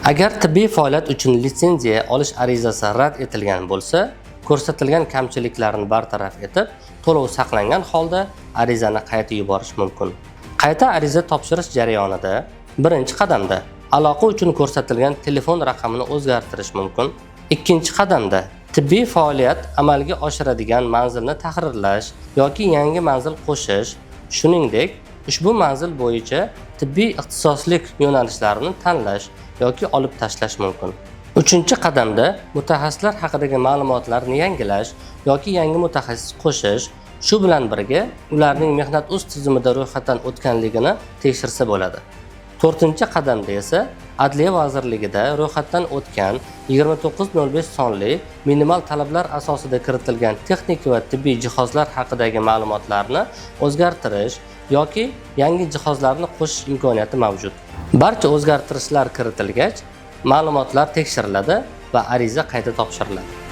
Agar tibbiy faoliyat uchun litsenziya olish arizasi rad etilgan bo'lsa, ko'rsatilgan kamchiliklarni bartaraf etib, to'lov saqlangan holda arizani qayta yuborish mumkin. Qayta ariza topshirish jarayonida birinchi qadamda aloqa uchun ko'rsatilgan telefon raqamini o'zgartirish mumkin. Ikkinchi qadamda tibbiy faoliyat amalga oshiradigan manzilni tahrirlash yoki yangi manzil qo'shish, shuningdek, ushbu manzil bo'yicha tibbiy ixtisoslik yo'nalishlarini tanlash yoki olib tashlash mumkin. Uchinchi qadamda mutaxassislar haqidagi ma'lumotlarni yangilash yoki yangi mutaxassis qo'shish, shu bilan birga ularning mehnat.uz tizimida ro'yxatdan o'tganligini tekshirsa bo'ladi. To'rtinchi qadamda esa Adliya vazirligida ro'yxatdan o'tgan 2905 sonli minimal talablar asosida kiritilgan texnik va tibbiy jihozlar haqidagi ma'lumotlarni o'zgartirish yoki yangi jihozlarni qo'shish imkoniyati mavjud. Barcha o'zgartirishlar kiritilgach, ma'lumotlar tekshiriladi va ariza qayta topshiriladi.